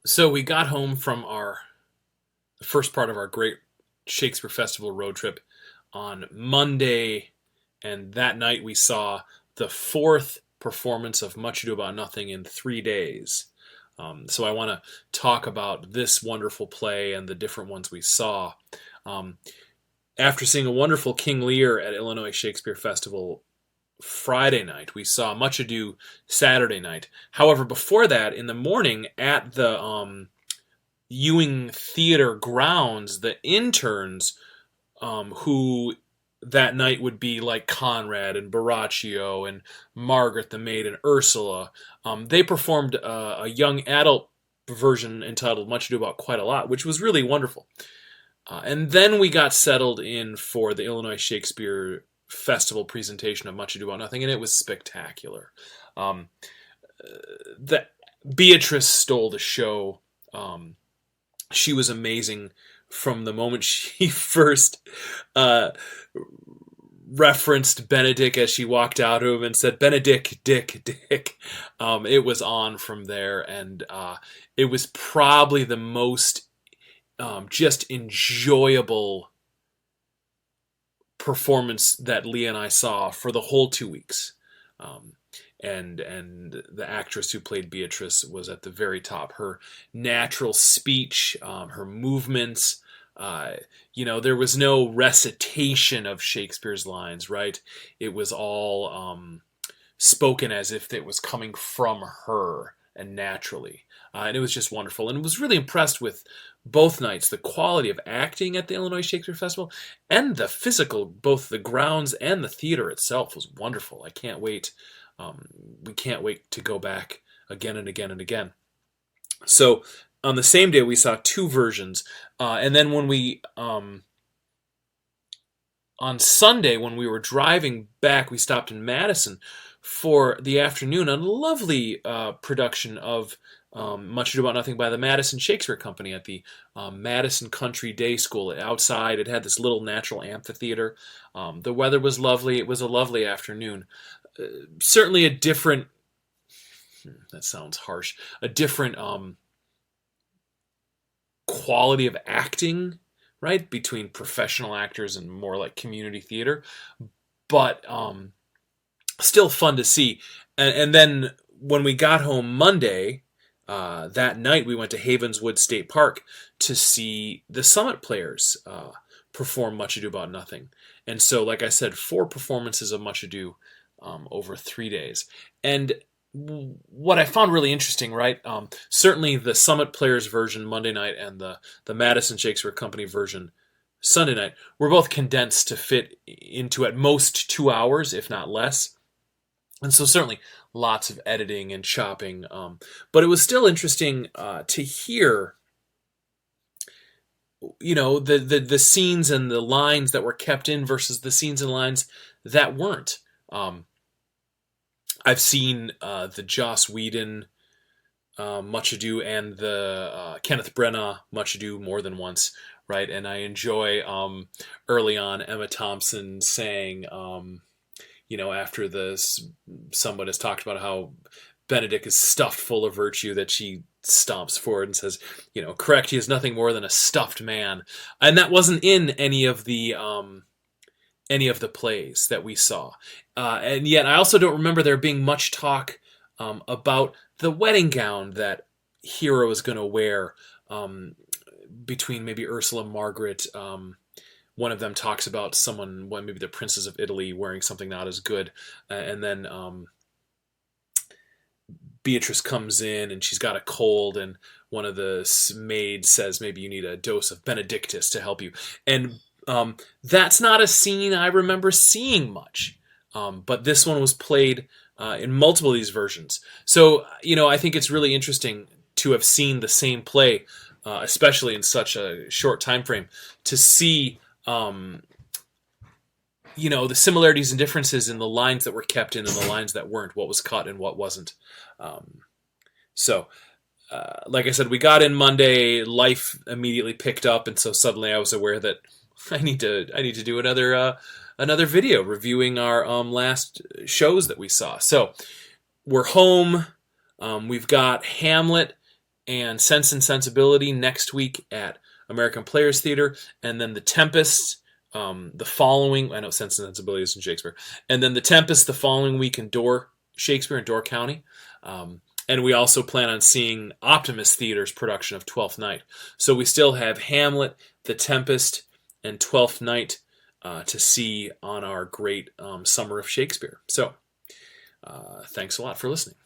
So we got home from the first part of our great Shakespeare Festival road trip on Monday, and that night we saw the fourth performance of Much Ado About Nothing in 3 days. So I want to talk about this wonderful play and the different ones we saw. Um, After seeing a wonderful King Lear at Illinois Shakespeare Festival Friday night, we saw Much Ado Saturday night. However, before that, in the morning at the Ewing Theater grounds, the interns who that night would be like Conrad and Baraccio and Margaret the Maid and Ursula, they performed a young adult version entitled Much Ado About Quite a Lot, which was really wonderful. And then we got settled in for the Illinois Shakespeare Festival presentation of Much Ado About Nothing, and it was spectacular. Um, the, Beatrice stole the show. She was amazing from the moment she first referenced Benedick as she walked out of him and said, "Benedick, Dick, Dick." It was on from there, and it was probably the most just enjoyable performance that Leah and I saw for the whole 2 weeks. And the actress who played Beatrice was at the very top. Her natural speech, her movements, there was no recitation of Shakespeare's lines, right? It was all spoken as if it was coming from her and naturally. And it was just wonderful. And was really impressed with both nights, the quality of acting at the Illinois Shakespeare Festival and the physical, both the grounds and the theater itself was wonderful. I can't wait. We can't wait to go back again and again and again. So on the same day, we saw two versions. And then when on Sunday, when we were driving back, we stopped in Madison for the afternoon on a lovely production of Much Ado About Nothing by the Madison Shakespeare Company at the Madison Country Day School. Outside, it had this little natural amphitheater. The weather was lovely. It was a lovely afternoon. Certainly a different, that sounds harsh, a different quality of acting, right, between professional actors and more like community theater, but still fun to see. And then when we got home Monday, that night we went to Havenswood State Park to see the Summit Players perform Much Ado About Nothing. And so, like I said, 4 performances of Much Ado over 3 days. And what I found really interesting, right? Certainly the Summit Players version Monday night and the Madison Shakespeare Company version Sunday night were both condensed to fit into at most 2 hours, if not less. And so certainly lots of editing and chopping. But it was still interesting to hear, the scenes and the lines that were kept in versus the scenes and lines that weren't. I've seen the Joss Whedon Much Ado and the Kenneth Branagh Much Ado more than once, right? And I enjoy early on Emma Thompson saying, after someone has talked about how Benedick is stuffed full of virtue, that she stomps forward and says, correct, he is nothing more than a stuffed man. And that wasn't in any of the plays that we saw. And yet I also don't remember there being much talk about the wedding gown that Hero is going to wear between maybe Ursula and Margaret. One of them talks about maybe the Princes of Italy wearing something not as good. And then Beatrice comes in and she's got a cold, and one of the maids says, maybe you need a dose of Benedictus to help you. And that's not a scene I remember seeing much. But this one was played in multiple of these versions. So, I think it's really interesting to have seen the same play, especially in such a short time frame, to see the similarities and differences in the lines that were kept in and the lines that weren't, what was cut and what wasn't. Like I said, we got in Monday, life immediately picked up, and so suddenly I was aware that I need to do another video reviewing our last shows that we saw. So we're home. We've got Hamlet and Sense and Sensibility next week at American Players Theater, and then The Tempest the following. I know Sense and Sensibility is in Shakespeare, and then The Tempest the following week in Shakespeare in Door County. And we also plan on seeing Optimist Theater's production of Twelfth Night. So we still have Hamlet, The Tempest, and Twelfth Night to see on our great Summer of Shakespeare. So thanks a lot for listening.